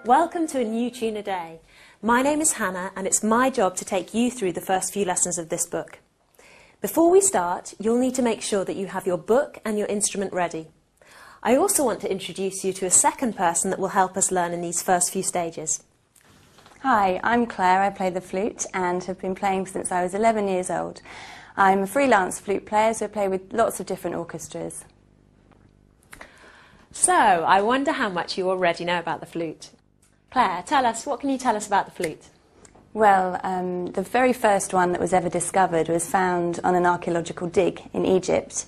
Welcome to a new tune a day. My name is Hannah and it's my job to take you through the first few lessons of this book. Before we start, you'll need to make sure that you have your book and your instrument ready. I also want to introduce you to a second person that will help us learn in these first few stages. Hi, I'm Claire. I play the flute and have been playing since I was 11 years old. I'm a freelance flute player, so I play with lots of different orchestras. So, I wonder how much you already know about the flute. Claire, what can you tell us about the flute? Well, the very first one that was ever discovered was found on an archaeological dig in Egypt.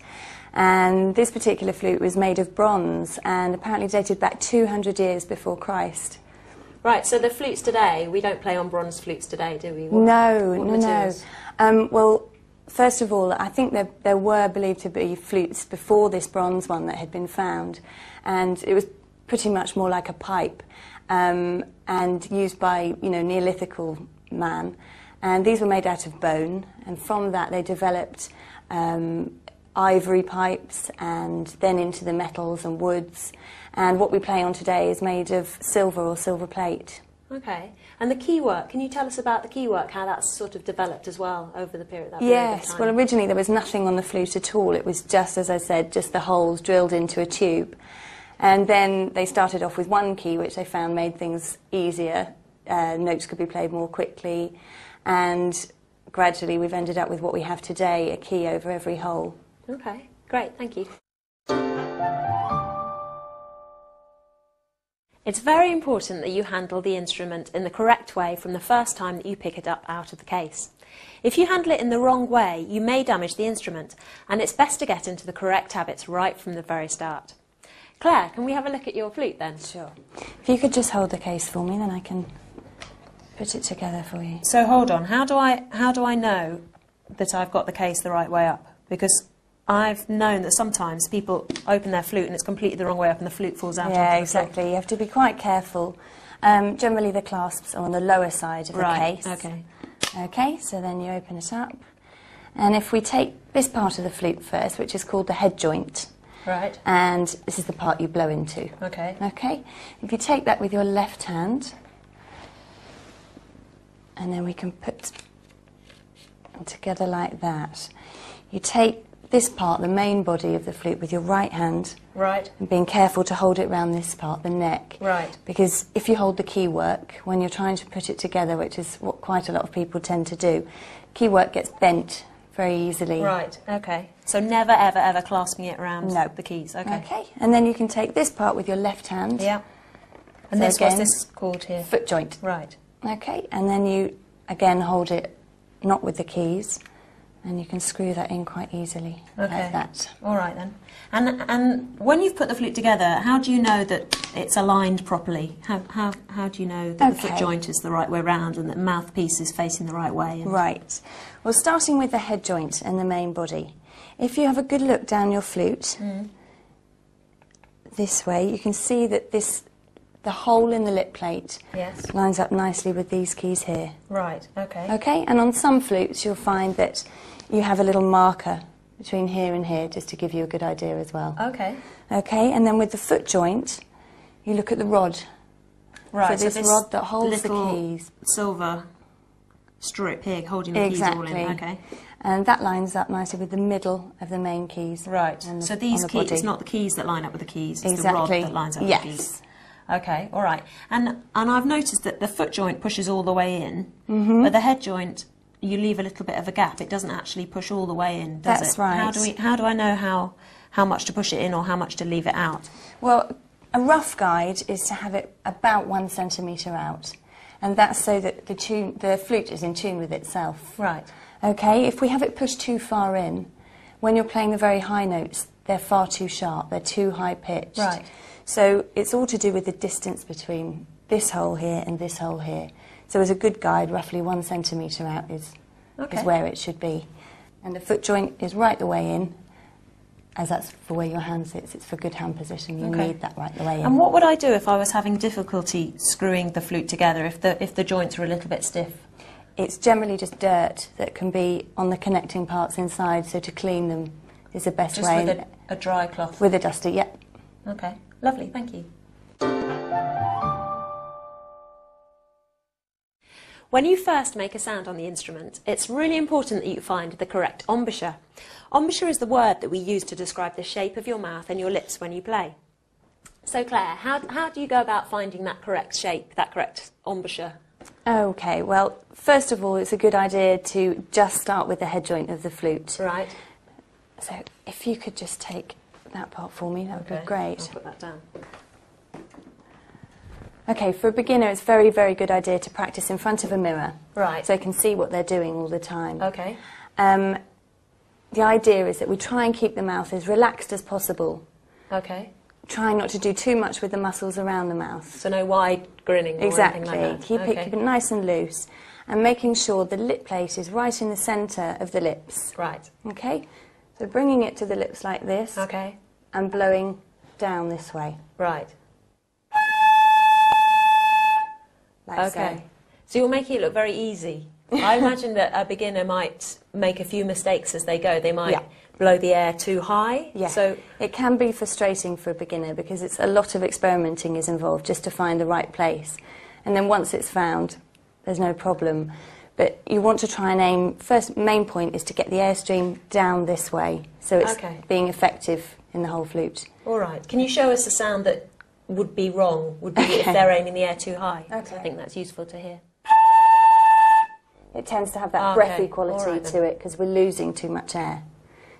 And this particular flute was made of bronze and apparently dated back 200 years before Christ. Right, so the flutes today, we don't play on bronze flutes today, do we? No. Well, first of all, I think there were believed to be flutes before this bronze one that had been found. And it was pretty much more like a pipe. And used by, Neolithical man. And these were made out of bone, and from that they developed ivory pipes and then into the metals and woods. And what we play on today is made of silver or silver plate. Okay. And the keywork, can you tell us about the keywork, how that's sort of developed as well over the period of time? Yes, well originally there was nothing on the flute at all. It was just, as I said, just the holes drilled into a tube. And then they started off with one key, which they found made things easier. Notes could be played more quickly. And gradually we've ended up with what we have today, a key over every hole. Okay, great, thank you. It's very important that you handle the instrument in the correct way from the first time that you pick it up out of the case. If you handle it in the wrong way, you may damage the instrument, and it's best to get into the correct habits right from the very start. Claire, can we have a look at your flute then? Sure. If you could just hold the case for me, then I can put it together for you. So hold on, how do I know that I've got the case the right way up? Because I've known that sometimes people open their flute and it's completely the wrong way up and the flute falls out. Yeah, exactly. You have to be quite careful. Generally the clasps are on the lower side of the case. Okay. Okay, so then you open it up. And if we take this part of the flute first, which is called the head joint. Right. And this is the part you blow into. Okay. Okay. If you take that with your left hand, and then we can put it together like that. You take this part, the main body of the flute, with your right hand. Right. And being careful to hold it round this part, the neck. Right. Because if you hold the key work, when you're trying to put it together, which is what quite a lot of people tend to do, key work gets bent very easily. Right, okay. So never, ever, ever clasping it around the keys. Okay. Okay, and then you can take this part with your left hand. Yeah. And So this, again, what's this called here? Foot joint. Right. Okay, and then you, again, hold it not with the keys, and you can screw that in quite easily, like that. All right, then. And when you've put the flute together, how do you know that it's aligned properly? How do you know that the foot joint is the right way round and that the mouthpiece is facing the right way? Right. Well, starting with the head joint and the main body, if you have a good look down your flute, this way, you can see that the hole in the lip plate lines up nicely with these keys here. Right, okay. Okay, and on some flutes you'll find that you have a little marker between here and here, just to give you a good idea as well. Okay. Okay, and then with the foot joint, you look at the rod. Right, so this rod that holds the keys. Silver strip here holding the keys all in. Okay. And that lines up nicely with the middle of the main keys. Right. So these keys, it's not the keys that line up with the keys, it's the rod that lines up with the keys. Okay, all right. And I've noticed that the foot joint pushes all the way in, but the head joint, you leave a little bit of a gap. It doesn't actually push all the way in, does it? That's right. How do I know how much to push it in or how much to leave it out? Well, a rough guide is to have it about 1 centimetre out. And that's so that the flute is in tune with itself. Right. Okay, if we have it pushed too far in, when you're playing the very high notes, they're far too sharp, they're too high-pitched. Right. So it's all to do with the distance between this hole here and this hole here. So as a good guide, roughly 1 centimetre out is where it should be. And the foot joint is right the way in, as that's for where your hand sits. It's for good hand position. You need that right the way in. And what would I do if I was having difficulty screwing the flute together, if the joints are a little bit stiff? It's generally just dirt that can be on the connecting parts inside, so to clean them is the best way. Just with a dry cloth? With a duster, yep. Okay, lovely, thank you. When you first make a sound on the instrument, it's really important that you find the correct embouchure. Embouchure is the word that we use to describe the shape of your mouth and your lips when you play. So Claire, how do you go about finding that correct shape, that correct embouchure? Okay, well, first of all, it's a good idea to just start with the head joint of the flute. Right. So if you could just take that part for me, that would be great. I'll put that down. Okay, for a beginner, it's a very, very good idea to practice in front of a mirror. Right. So they can see what they're doing all the time. Okay. The idea is that we try and keep the mouth as relaxed as possible. Okay. Trying not to do too much with the muscles around the mouth. So no wide grinning or Exactly. anything like that? Keep it nice and loose. And making sure the lip plate is right in the centre of the lips. Right. Okay? So bringing it to the lips like this. Okay. And blowing down this way. Right. Like okay. so. So you're making it look very easy. I imagine that a beginner might make a few mistakes as they go. They might blow the air too high. Yeah. So it can be frustrating for a beginner because it's a lot of experimenting is involved just to find the right place. And then once it's found, there's no problem. But you want to try and aim, first main point is to get the airstream down this way. So it's being effective in the whole flute. All right. Can you show us a sound that would be wrong, would be if they're aiming the air too high? Okay. I think that's useful to hear. It tends to have that breathy quality to it because we're losing too much air.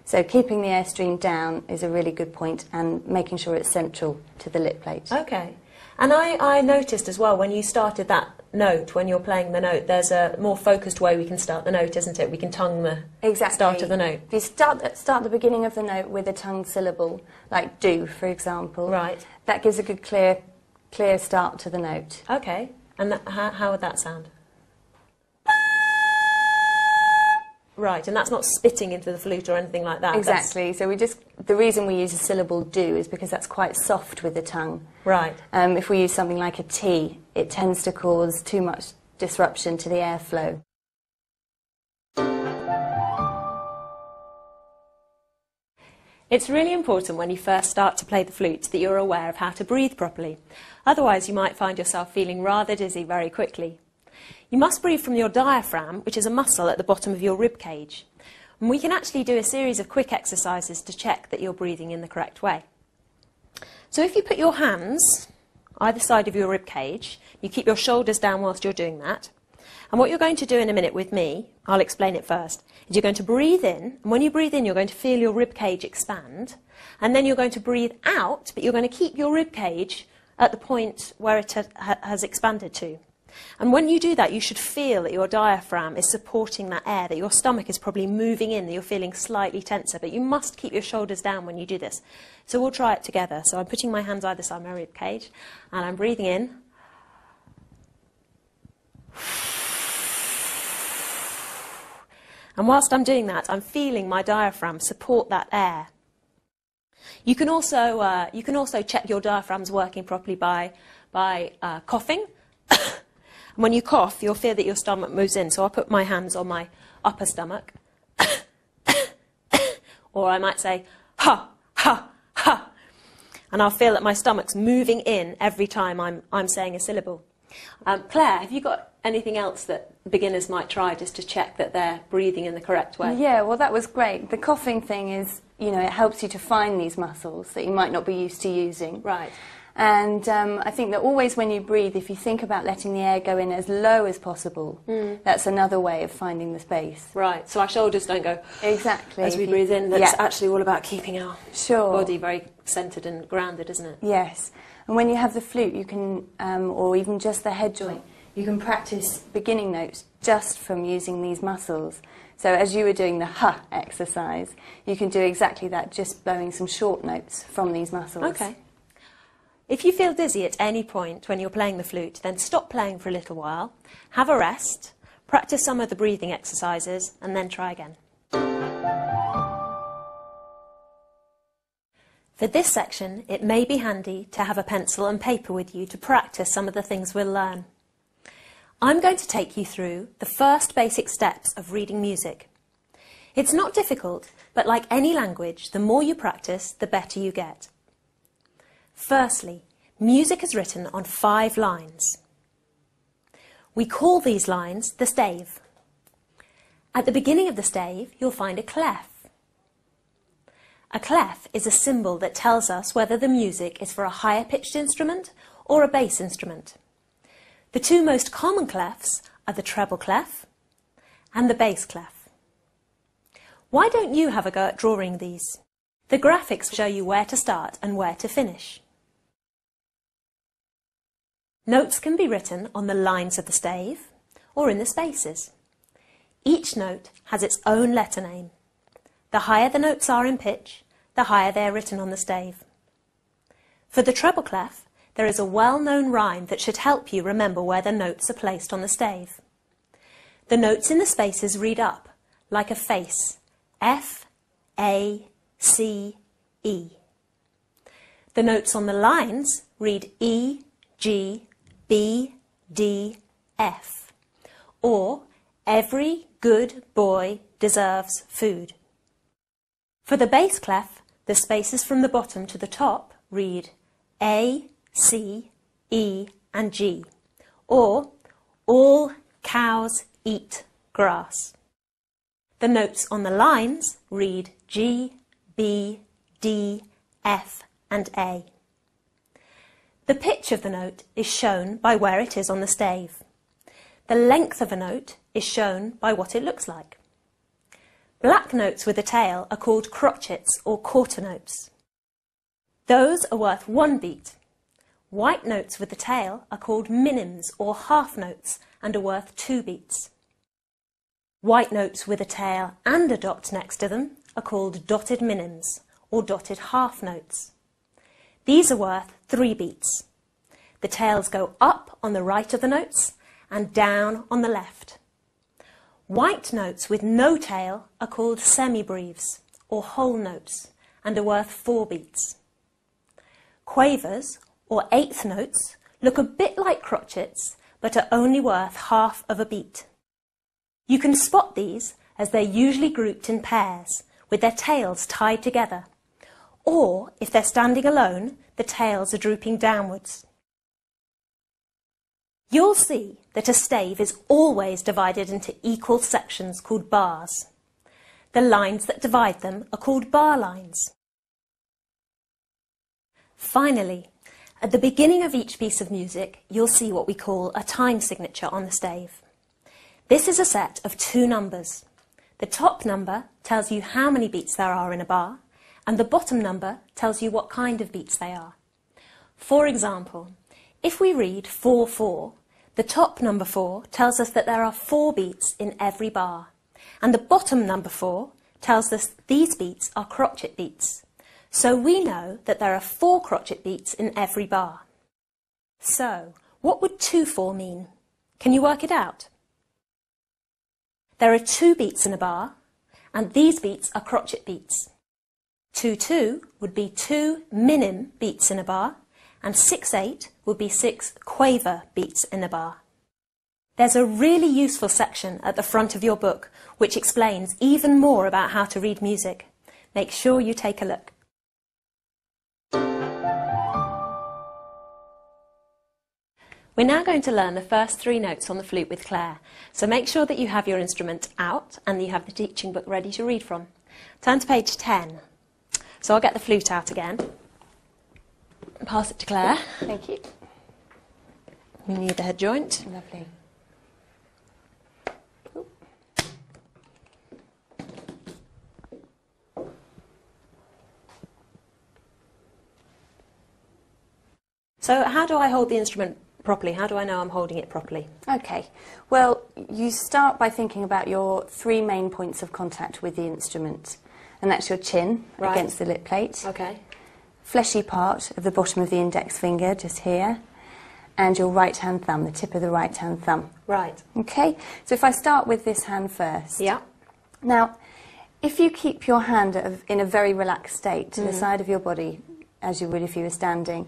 So keeping the airstream down is a really good point and making sure it's central to the lip plate. Okay. And I noticed as well when you started that note, when you're playing the note, there's a more focused way we can start the note, isn't it? We can tongue the start of the note. If you start the beginning of the note with a tongued syllable, like do, for example, right, that gives a good clear start to the note. Okay. And how would that sound? Right, and that's not spitting into the flute or anything like that. Exactly. So the reason we use a syllable do is because that's quite soft with the tongue. Right. If we use something like a T, it tends to cause too much disruption to the airflow. It's really important when you first start to play the flute that you're aware of how to breathe properly. Otherwise, you might find yourself feeling rather dizzy very quickly. You must breathe from your diaphragm, which is a muscle at the bottom of your rib cage. And we can actually do a series of quick exercises to check that you're breathing in the correct way. So if you put your hands either side of your rib cage, you keep your shoulders down whilst you're doing that. And what you're going to do in a minute with me, I'll explain it first, is you're going to breathe in, and when you breathe in, you're going to feel your rib cage expand, and then you're going to breathe out, but you're going to keep your rib cage at the point where it has expanded to. And when you do that, you should feel that your diaphragm is supporting that air, that your stomach is probably moving in, that you're feeling slightly tenser. But you must keep your shoulders down when you do this. So we'll try it together. So I'm putting my hands either side of my rib cage, and I'm breathing in. And whilst I'm doing that, I'm feeling my diaphragm support that air. You can also check your diaphragm's working properly by coughing. When you cough, you'll feel that your stomach moves in. So I'll put my hands on my upper stomach. Or I might say, ha, ha, ha. And I'll feel that my stomach's moving in every time I'm saying a syllable. Claire, have you got anything else that beginners might try just to check that they're breathing in the correct way? Yeah, well, that was great. The coughing thing is, you know, it helps you to find these muscles that you might not be used to using. Right. And I think that always when you breathe, if you think about letting the air go in as low as possible, that's another way of finding the space. Right, so our shoulders don't go exactly as we breathe in. That's actually all about keeping our body very centred and grounded, isn't it? Yes. And when you have the flute, you can, or even just the head joint, you can practice beginning notes just from using these muscles. So as you were doing the ha exercise, you can do exactly that, just blowing some short notes from these muscles. Okay. If you feel dizzy at any point when you're playing the flute, then stop playing for a little while, have a rest, practice some of the breathing exercises, and then try again. For this section, it may be handy to have a pencil and paper with you to practice some of the things we'll learn. I'm going to take you through the first basic steps of reading music. It's not difficult, but like any language, the more you practice, the better you get. Firstly, music is written on 5 lines. We call these lines the stave. At the beginning of the stave, you'll find a clef. A clef is a symbol that tells us whether the music is for a higher pitched instrument or a bass instrument. The two most common clefs are the treble clef and the bass clef. Why don't you have a go at drawing these? The graphics show you where to start and where to finish. Notes can be written on the lines of the stave or in the spaces. Each note has its own letter name. The higher the notes are in pitch, the higher they are written on the stave. For the treble clef, there is a well-known rhyme that should help you remember where the notes are placed on the stave. The notes in the spaces read up, like a face, F, A, C, E. The notes on the lines read E, G, B, D, F, or every good boy deserves food. For the bass clef, the spaces from the bottom to the top read A, C, E and G, or all cows eat grass. The notes on the lines read G, B, D, F and A. The pitch of the note is shown by where it is on the stave. The length of a note is shown by what it looks like. Black notes with a tail are called crotchets or quarter notes. Those are worth 1 beat. White notes with the tail are called minims or half notes and are worth 2 beats. White notes with a tail and a dot next to them are called dotted minims or dotted half notes. These are worth 3 beats. The tails go up on the right of the notes and down on the left. White notes with no tail are called semibreves or whole notes and are worth 4 beats. Quavers or eighth notes look a bit like crotchets but are only worth half of a beat. You can spot these as they're usually grouped in pairs with their tails tied together, or if they're standing alone, the tails are drooping downwards. You'll see that a stave is always divided into equal sections called bars. The lines that divide them are called bar lines. Finally, at the beginning of each piece of music, you'll see what we call a time signature on the stave. This is a set of 2 numbers. The top number tells you how many beats there are in a bar, and the bottom number tells you what kind of beats they are. For example, if we read 4-4, the top number 4 tells us that there are 4 beats in every bar, and the bottom number 4 tells us these beats are crotchet beats. So we know that there are 4 crotchet beats in every bar. So, what would 2-4 mean? Can you work it out? There are 2 beats in a bar, and these beats are crotchet beats. 2-2 would be 2 minim beats in a bar, and 6-8 would be 6 quaver beats in a bar. There's a really useful section at the front of your book which explains even more about how to read music. Make sure you take a look. We're now going to learn the first 3 notes on the flute with Claire, so make sure that you have your instrument out and that you have the teaching book ready to read from. Turn to page 10. So I'll get the flute out again. Pass it to Claire. Thank you. We need the head joint. Lovely. So how do I hold the instrument properly? How do I know I'm holding it properly? Okay, well, you start by thinking about your 3 main points of contact with the instrument, and that's your chin against the lip plate, Okay. fleshy part of the bottom of the index finger, just here, and your right hand thumb, the tip of the right hand thumb. Right. Okay, so if I start with this hand first. Yeah. Now, if you keep your hand in a very relaxed state to the side of your body, as you would if you were standing,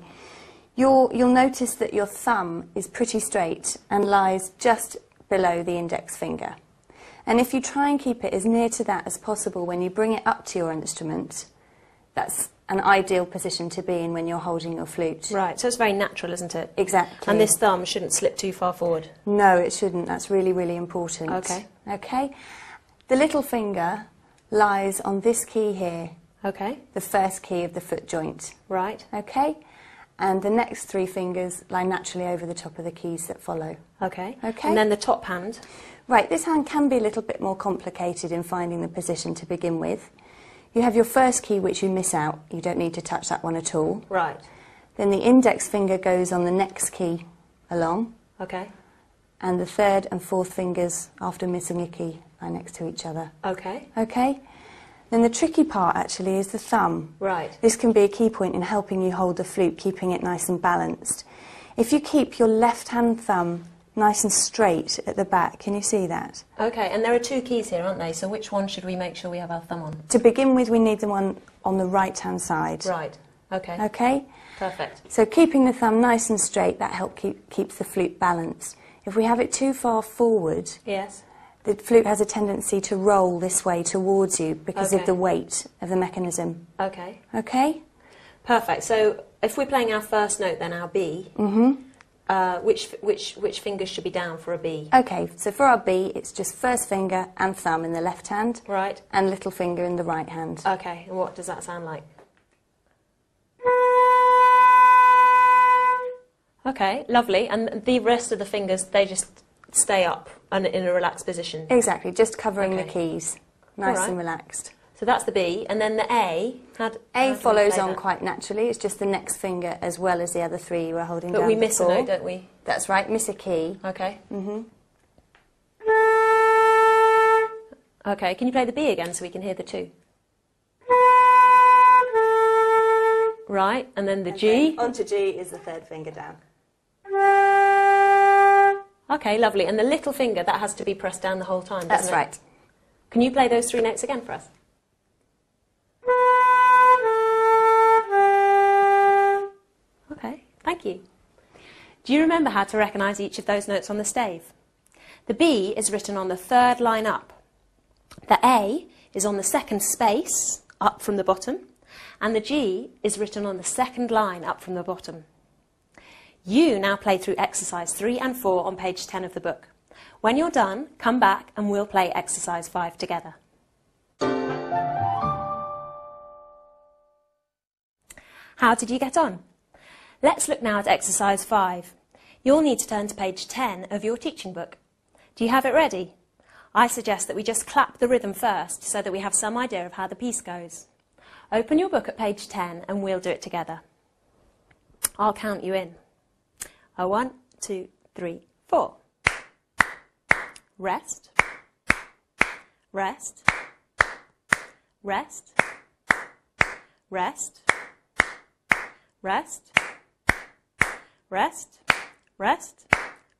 you'll notice that your thumb is pretty straight and lies just below the index finger. And if you try and keep it as near to that as possible when you bring it up to your instrument, that's an ideal position to be in when you're holding your flute. Right, so it's very natural, isn't it? Exactly. And this thumb shouldn't slip too far forward? No, it shouldn't. That's really, really important. Okay. Okay. The little finger lies on this key here. Okay. The first key of the foot joint. Right. Okay. And the next 3 fingers lie naturally over the top of the keys that follow. Okay. Okay. And then the top hand? Right, this hand can be a little bit more complicated in finding the position to begin with. You have your first key, which you miss out. You don't need to touch that one at all. Right. Then the index finger goes on the next key along. Okay. And the 3rd and 4th fingers, after missing a key, are next to each other. Okay. Okay? Then the tricky part, actually, is the thumb. Right. This can be a key point in helping you hold the flute, keeping it nice and balanced. If you keep your left-hand thumb nice and straight at the back, can you see that? Okay, and there are 2 keys here, aren't they? So which one should we make sure we have our thumb on? To begin with, we need the one on the right-hand side. Right. Okay. Okay? Perfect. So keeping the thumb nice and straight, that keeps the flute balanced. If we have it too far forward, Yes. the flute has a tendency to roll this way towards you because Okay. of the weight of the mechanism. Okay. Okay? Perfect. So if we're playing our first note, then our B, which fingers should be down for a B? Okay, so for our B, it's just first finger and thumb in the left hand, Right. and little finger in the right hand. Okay, and what does that sound like? Okay, lovely. And the rest of the fingers, they just stay up and in a relaxed position? Exactly, just covering the Okay. keys, nice All right. and relaxed. So that's the B, and then the A? How do A we follows play on that? quite naturally, it's just the next finger as well as the other 3 you were holding down But we miss a before. note, don't we? That's right, miss a key. Okay. Okay, can you play the B again so we can hear the 2? Right, and then the G? Onto G is the 3rd finger down. Okay, lovely. And the little finger, that has to be pressed down the whole time, doesn't That's it? right. Can you play those 3 notes again for us? Okay, thank you. Do you remember how to recognise each of those notes on the stave? The B is written on the 3rd line up. The A is on the 2nd space, up from the bottom, and the G is written on the 2nd line, up from the bottom. You now play through exercise 3 and 4 on page 10 of the book. When you're done, come back and we'll play exercise 5 together. How did you get on? Let's look now at exercise 5. You'll need to turn to page 10 of your teaching book. Do you have it ready? I suggest that we just clap the rhythm first so that we have some idea of how the piece goes. Open your book at page 10 and we'll do it together. I'll count you in. 1, 2, 3, 4. Rest, rest, rest, rest, rest, rest, rest,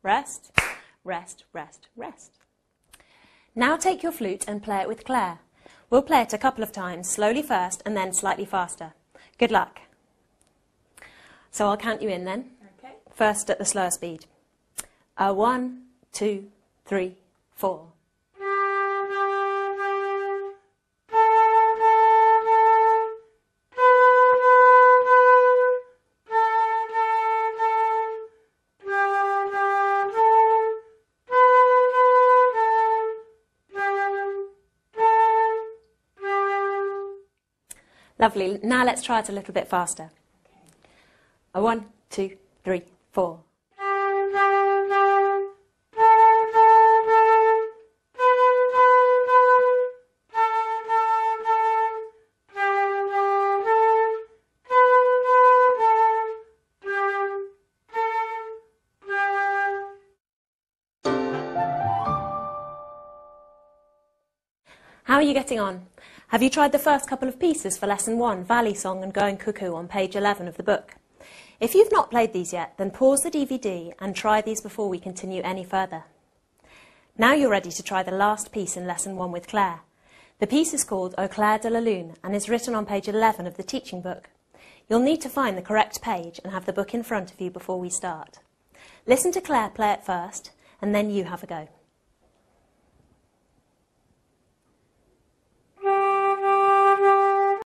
rest, rest, rest, rest. Now take your flute and play it with Claire. We'll play it a couple of times, slowly first and then slightly faster. Good luck. So I'll count you in then. Okay. First at the slower speed. 1, 2, 3, 4. Lovely. Now let's try it a little bit faster. 1, 2, 3, 4. How are you getting on? Have you tried the first couple of pieces for Lesson 1, Valley Song and Going Cuckoo on page 11 of the book? If you've not played these yet, then pause the DVD and try these before we continue any further. Now you're ready to try the last piece in Lesson 1 with Claire. The piece is called Au clair de la lune and is written on page 11 of the teaching book. You'll need to find the correct page and have the book in front of you before we start. Listen to Claire play it first, and then you have a go.